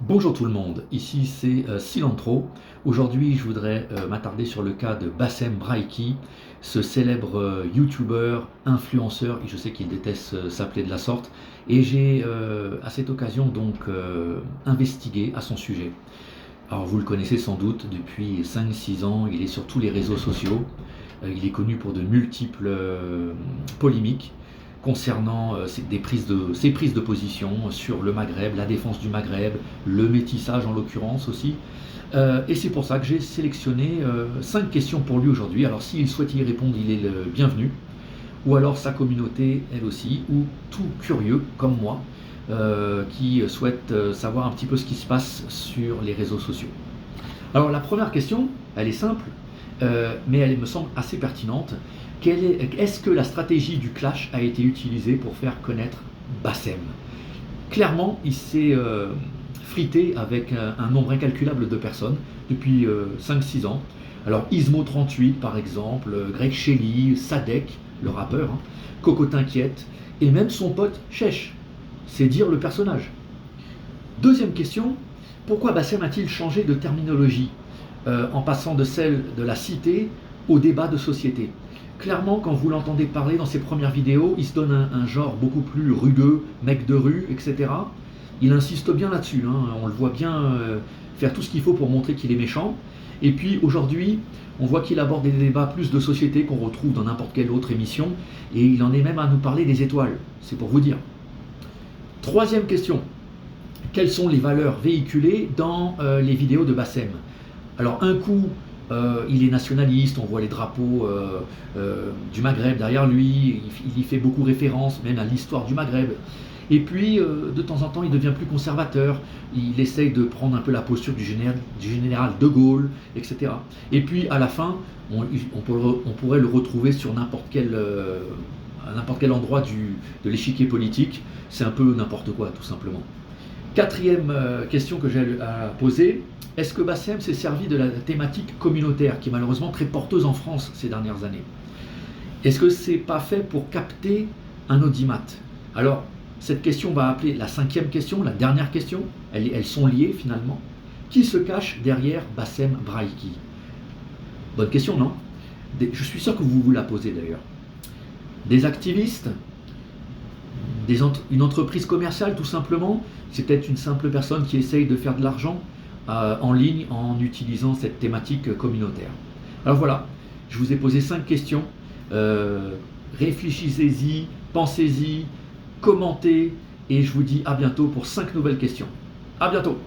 Bonjour tout le monde, ici c'est Cilantro. Aujourd'hui je voudrais m'attarder sur le cas de Bassem Braiki, ce célèbre YouTuber, influenceur, et je sais qu'il déteste s'appeler de la sorte, et j'ai à cette occasion donc investigué à son sujet. Alors vous le connaissez sans doute, depuis 5-6 ans, il est sur tous les réseaux sociaux. Il est connu pour de multiples polémiques concernant ses prises de position sur le Maghreb, la défense du Maghreb, le métissage en l'occurrence aussi. Et c'est pour ça que j'ai sélectionné 5 questions pour lui aujourd'hui. Alors s'il souhaite y répondre, il est le bienvenu. Ou alors sa communauté, elle aussi, ou tout curieux comme moi, qui souhaite savoir un petit peu ce qui se passe sur les réseaux sociaux. Alors la première question, elle est simple, mais elle me semble assez pertinente. Est-ce que la stratégie du clash a été utilisée pour faire connaître Bassem? Clairement, il s'est frité avec un nombre incalculable de personnes depuis 5-6 ans. Alors Ismo38 par exemple, Greg Shelley, Sadek, le rappeur, hein, Coco T'inquiète, et même son pote Chesh. C'est dire le personnage. Deuxième question, pourquoi Bassem a-t-il changé de terminologie en passant de celle de la cité au débat de société? Clairement, quand vous l'entendez parler dans ses premières vidéos, il se donne un genre beaucoup plus rugueux, mec de rue, etc. Il insiste bien là-dessus, hein, on le voit bien faire tout ce qu'il faut pour montrer qu'il est méchant. Et puis aujourd'hui, on voit qu'il aborde des débats plus de société qu'on retrouve dans n'importe quelle autre émission, et il en est même à nous parler des étoiles, c'est pour vous dire. Troisième question, quelles sont les valeurs véhiculées dans les vidéos de Bassem? Alors un coup, il est nationaliste, on voit les drapeaux du Maghreb derrière lui, il y fait beaucoup référence même à l'histoire du Maghreb. Et puis, de temps en temps, il devient plus conservateur, il essaye de prendre un peu la posture du général de Gaulle, etc. Et puis, à la fin, on pourrait le retrouver sur à n'importe quel endroit de l'échiquier politique. C'est un peu n'importe quoi, tout simplement. Quatrième question que j'ai à poser, est-ce que Bassem s'est servi de la thématique communautaire, qui est malheureusement très porteuse en France ces dernières années? Est-ce que c'est pas fait pour capter un audimat? Alors, cette question va appeler la cinquième question, la dernière question. Elles sont liées finalement. Qui se cache derrière Bassem Braiki? Bonne question, non? Je suis sûr que vous vous la posez d'ailleurs. Des activistes? Une entreprise commerciale tout simplement? C'est peut-être une simple personne qui essaye de faire de l'argent en ligne en utilisant cette thématique communautaire. Alors voilà, je vous ai posé 5 questions. Réfléchissez-y, pensez-y, commentez, et je vous dis à bientôt pour 5 nouvelles questions. À bientôt!